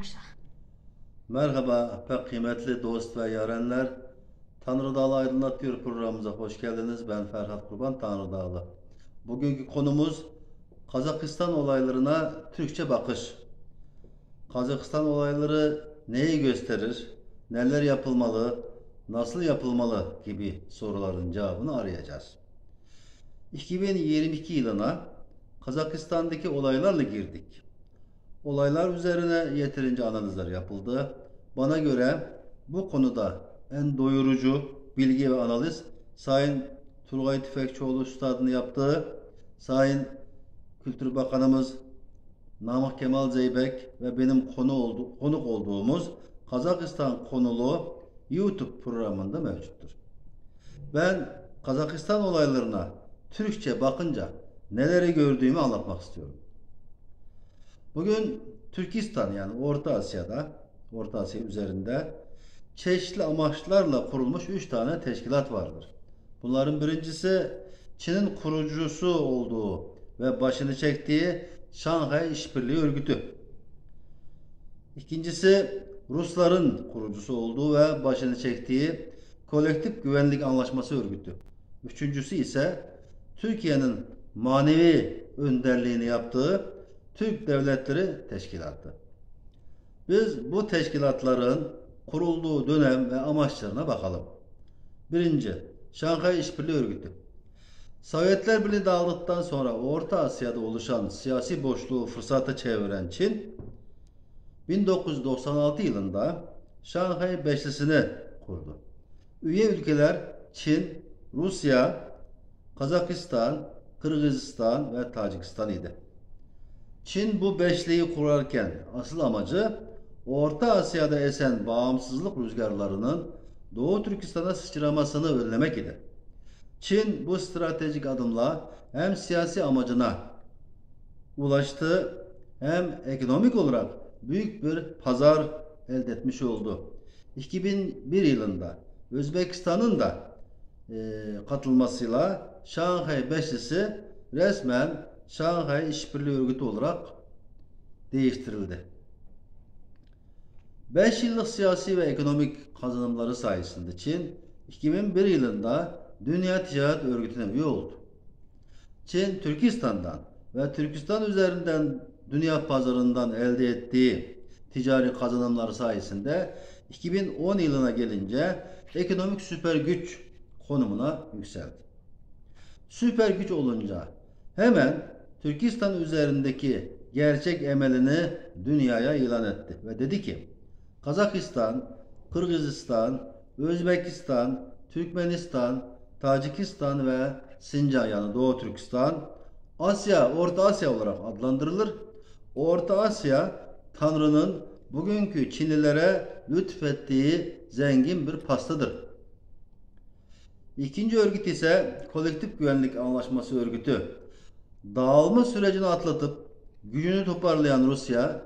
Başla. Merhaba pek kıymetli dost ve yarenler. Tanrı Dağlı Aydınlatıyor programımıza hoş geldiniz. Ben Ferhat Kurban Tanrı Dağlı. Bugünkü konumuz Kazakistan olaylarına Türkçe bakış. Kazakistan olayları neyi gösterir? Neler yapılmalı? Nasıl yapılmalı gibi soruların cevabını arayacağız. 2022 yılına Kazakistan'daki olaylarla girdik. Olaylar üzerine yeterince analizler yapıldı. Bana göre bu konuda en doyurucu bilgi ve analiz Sayın Turgay Tüfekçioğlu Üstad'ın yaptığı, Sayın Kültür Bakanımız Namık Kemal Zeybek ve benim konuk olduğumuz Kazakistan konulu YouTube programında mevcuttur. Ben Kazakistan olaylarına Türkçe bakınca neleri gördüğümü anlatmak istiyorum. Bugün Türkistan yani Orta Asya üzerinde çeşitli amaçlarla kurulmuş 3 tane teşkilat vardır. Bunların birincisi Çin'in kurucusu olduğu ve başını çektiği Şanghay İşbirliği Örgütü. İkincisi Rusların kurucusu olduğu ve başını çektiği Kolektif Güvenlik Anlaşması Örgütü. Üçüncüsü ise Türkiye'nin manevi önderliğini yaptığı Türk Devletleri Teşkilatı. Biz bu teşkilatların kurulduğu dönem ve amaçlarına bakalım. Birinci, Şanghay İşbirliği Örgütü. Sovyetler Birliği dağıldıktan sonra Orta Asya'da oluşan siyasi boşluğu fırsata çeviren Çin, 1996 yılında Şanghay Beşlisi'ni kurdu. Üye ülkeler Çin, Rusya, Kazakistan, Kırgızistan ve Tacikistan idi. Çin bu beşliği kurarken asıl amacı Orta Asya'da esen bağımsızlık rüzgarlarının Doğu Türkistan'a sıçramasını önlemek idi. Çin bu stratejik adımla hem siyasi amacına ulaştı hem ekonomik olarak büyük bir pazar elde etmiş oldu. 2001 yılında Özbekistan'ın da katılmasıyla Şanghay Beşlisi resmen Şanghay İşbirliği Örgütü olarak değiştirildi. 5 yıllık siyasi ve ekonomik kazanımları sayesinde Çin 2001 yılında Dünya Ticaret Örgütü'ne üye oldu. Çin, Türkistan'dan ve Türkistan üzerinden dünya pazarından elde ettiği ticari kazanımları sayesinde 2010 yılına gelince ekonomik süper güç konumuna yükseldi. Süper güç olunca hemen Türkistan üzerindeki gerçek emelini dünyaya ilan etti ve dedi ki Kazakistan, Kırgızistan, Özbekistan, Türkmenistan, Tacikistan ve Sincan yani Doğu Türkistan Orta Asya olarak adlandırılır. Orta Asya Tanrı'nın bugünkü Çinlilere lütfettiği zengin bir pastadır. İkinci örgüt ise Kolektif Güvenlik Anlaşması Örgütü. Dağılma sürecini atlatıp gücünü toparlayan Rusya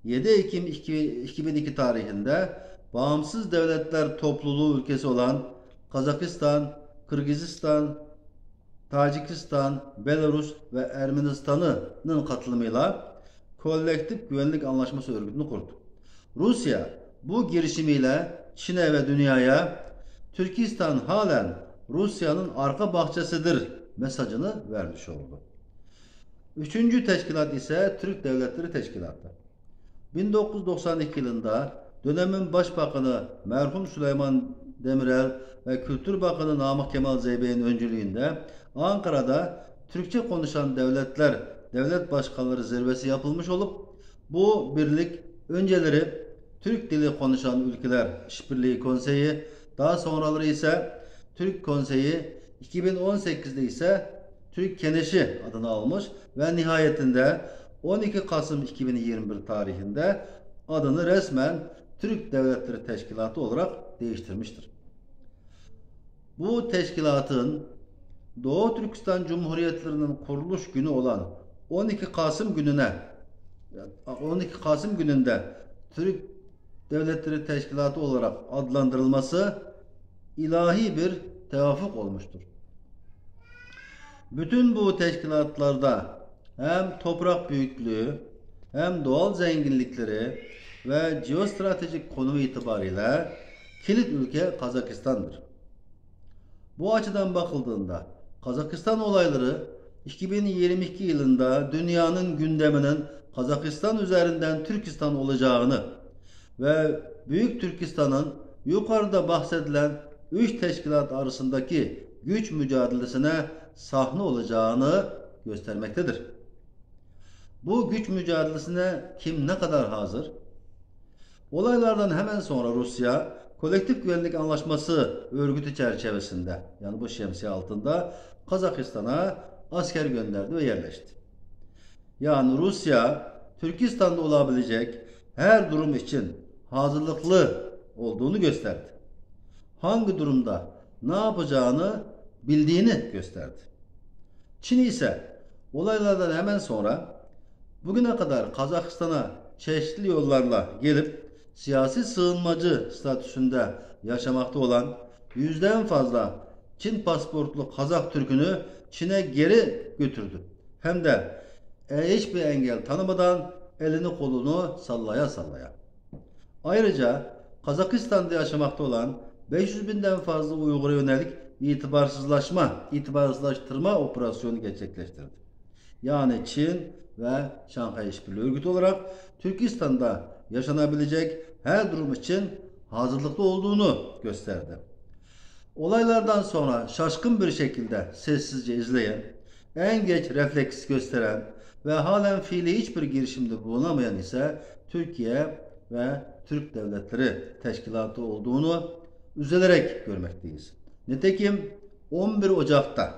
7 Ekim 2002 tarihinde bağımsız devletler topluluğu ülkesi olan Kazakistan, Kırgızistan, Tacikistan, Belarus ve Ermenistan'ın katılımıyla Kolektif Güvenlik Anlaşması Örgütü'nü kurdu. Rusya bu girişimiyle Çin'e ve dünyaya Türkistan halen Rusya'nın arka bahçesidir mesajını vermiş oldu. Üçüncü teşkilat ise Türk Devletleri Teşkilatı. 1992 yılında dönemin Başbakanı merhum Süleyman Demirel ve Kültür Bakanı Namık Kemal Zeybek'in öncülüğünde Ankara'da Türkçe konuşan devlet başkanları zirvesi yapılmış olup bu birlik önceleri Türk dili konuşan ülkeler İşbirliği Konseyi, daha sonraları ise Türk Konseyi, 2018'de ise Türk Keneşi adını almış ve nihayetinde 12 Kasım 2021 tarihinde adını resmen Türk Devletleri Teşkilatı olarak değiştirmiştir. Bu teşkilatın Doğu Türkistan Cumhuriyetlerinin kuruluş günü olan 12 Kasım gününde Türk Devletleri Teşkilatı olarak adlandırılması ilahi bir tevafuk olmuştur. Bütün bu teşkilatlarda hem toprak büyüklüğü hem doğal zenginlikleri ve jeostratejik konumu itibariyle kilit ülke Kazakistan'dır. Bu açıdan bakıldığında Kazakistan olayları 2022 yılında dünyanın gündeminin Kazakistan üzerinden Türkistan olacağını ve Büyük Türkistan'ın yukarıda bahsedilen 3 teşkilat arasındaki güç mücadelesine sahne olacağını göstermektedir. Bu güç mücadelesine kim ne kadar hazır? Olaylardan hemen sonra Rusya, Kolektif Güvenlik Anlaşması örgütü çerçevesinde, yani bu şemsiye altında Kazakistan'a asker gönderdi ve yerleşti. Yani Rusya, Türkistan'da olabilecek her durum için hazırlıklı olduğunu gösterdi. Hangi durumda ne yapacağını bildiğini gösterdi. Çin ise olaylardan hemen sonra bugüne kadar Kazakistan'a çeşitli yollarla gelip siyasi sığınmacı statüsünde yaşamakta olan yüzden fazla Çin pasaportlu Kazak Türk'ünü Çin'e geri götürdü. Hem de hiçbir engel tanımadan elini kolunu sallaya sallaya. Ayrıca Kazakistan'da yaşamakta olan 500 binden fazla Uygur'a yönelik itibarsızlaştırma operasyonu gerçekleştirdi. Yani Çin ve Şanghay İşbirliği Örgütü olarak Türkistan'da yaşanabilecek her durum için hazırlıklı olduğunu gösterdi. Olaylardan sonra şaşkın bir şekilde sessizce izleyen, en geç refleks gösteren ve halen fiili hiçbir girişimde bulunamayan ise Türkiye ve Türk Devletleri Teşkilatı olduğunu üzülerek görmekteyiz. Nitekim 11 Ocak'ta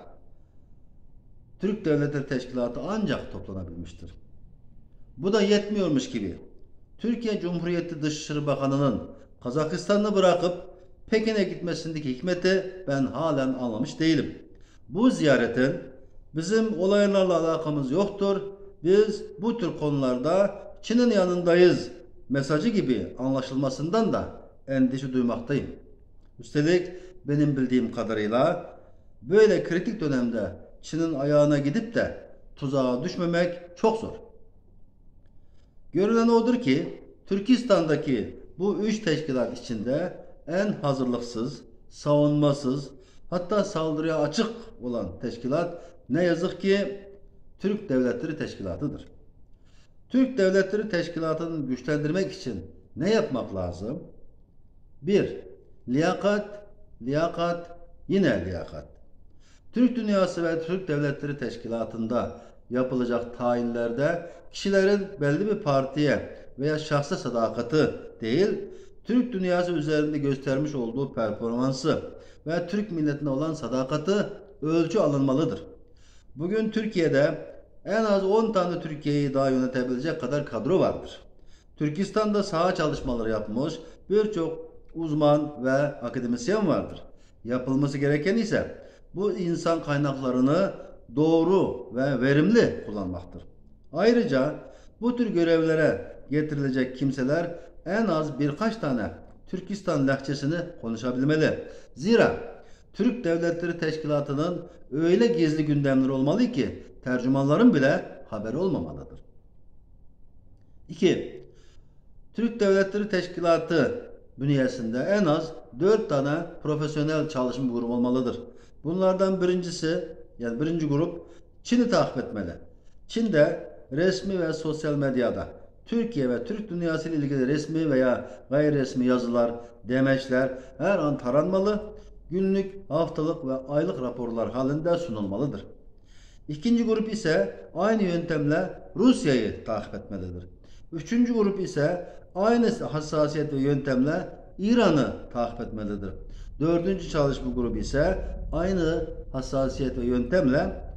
Türk Devletleri Teşkilatı ancak toplanabilmiştir. Bu da yetmiyormuş gibi Türkiye Cumhuriyeti Dışişleri Bakanı'nın Kazakistan'ı bırakıp Pekin'e gitmesindeki hikmeti ben halen anlamış değilim. Bu ziyaretin bizim olaylarla alakamız yoktur, biz bu tür konularda Çin'in yanındayız mesajı gibi anlaşılmasından da endişe duymaktayım. Üstelik benim bildiğim kadarıyla böyle kritik dönemde Çin'in ayağına gidip de tuzağa düşmemek çok zor. Görülen odur ki Türkistan'daki bu üç teşkilat içinde en hazırlıksız, savunmasız, hatta saldırıya açık olan teşkilat ne yazık ki Türk Devletleri Teşkilatı'dır. Türk Devletleri Teşkilatı'nı güçlendirmek için ne yapmak lazım? 1. Liyakat, liyakat, yine liyakat. Türk dünyası ve Türk Devletleri Teşkilatı'nda yapılacak tayinlerde kişilerin belli bir partiye veya şahsa sadakati değil, Türk dünyası üzerinde göstermiş olduğu performansı ve Türk milletine olan sadakati ölçü alınmalıdır. Bugün Türkiye'de en az 10 tane Türkiye'yi daha yönetebilecek kadar kadro vardır. Türkistan'da saha çalışmaları yapmış birçok uzman ve akademisyen vardır. Yapılması gereken ise bu insan kaynaklarını doğru ve verimli kullanmaktır. Ayrıca bu tür görevlere getirilecek kimseler en az birkaç tane Türkistan lehçesini konuşabilmeli. Zira Türk Devletleri Teşkilatı'nın öyle gizli gündemleri olmalı ki tercümanların bile haberi olmamalıdır. 2. Türk Devletleri Teşkilatı bünyesinde en az 4 tane profesyonel çalışma grubu olmalıdır. Bunlardan birinci grup Çin'i takip etmeli. Çin'de resmi ve sosyal medyada Türkiye ve Türk dünyası ile ilgili resmi veya gayri resmi yazılar, demeçler her an taranmalı, günlük, haftalık ve aylık raporlar halinde sunulmalıdır. İkinci grup ise aynı yöntemle Rusya'yı takip etmelidir. Üçüncü grup ise aynı hassasiyet ve yöntemle İran'ı takip etmelidir. Dördüncü çalışma grubu ise aynı hassasiyet ve yöntemle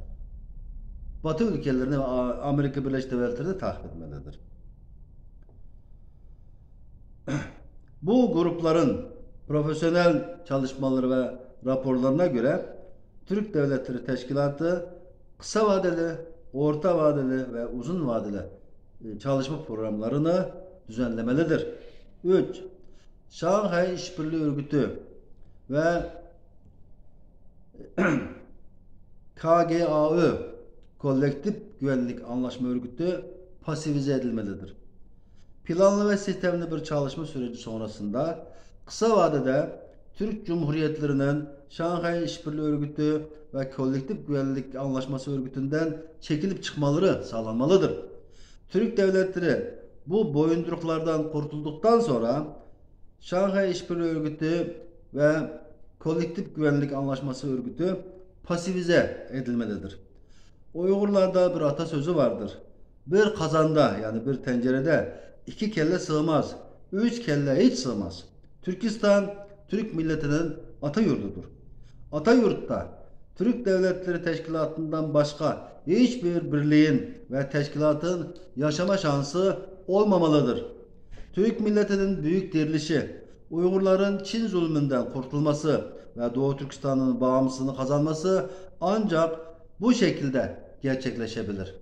Batı ülkelerini ve Amerika Birleşik Devletleri'ni takip etmelidir. Bu grupların profesyonel çalışmaları ve raporlarına göre Türk Devletleri Teşkilatı kısa vadeli, orta vadeli ve uzun vadeli çalışma programlarını düzenlemelidir. 3. Şanghay İşbirliği Örgütü ve KGAÖ Kolektif Güvenlik Anlaşma Örgütü pasifize edilmelidir. Planlı ve sistemli bir çalışma süreci sonrasında kısa vadede Türk Cumhuriyetlerinin Şanghay İşbirliği Örgütü ve Kolektif Güvenlik Anlaşması Örgütü'nden çekilip çıkmaları sağlanmalıdır. Türk devletleri bu boyunduruklardan kurtulduktan sonra Şanghay İşbirliği Örgütü ve Kolektif Güvenlik Anlaşması Örgütü pasifize edilmelidir. Uygurlarda bir atasözü vardır. Bir kazanda yani bir tencerede iki kelle sığmaz, üç kelle hiç sığmaz. Türkistan, Türk milletinin ata yurdudur. Ata yurtta Türk Devletleri Teşkilatı'ndan başka hiçbir birliğin ve teşkilatın yaşama şansı olmamalıdır. Türk milletinin büyük dirilişi, Uygurların Çin zulmünden kurtulması ve Doğu Türkistan'ın bağımsızlığını kazanması ancak bu şekilde gerçekleşebilir.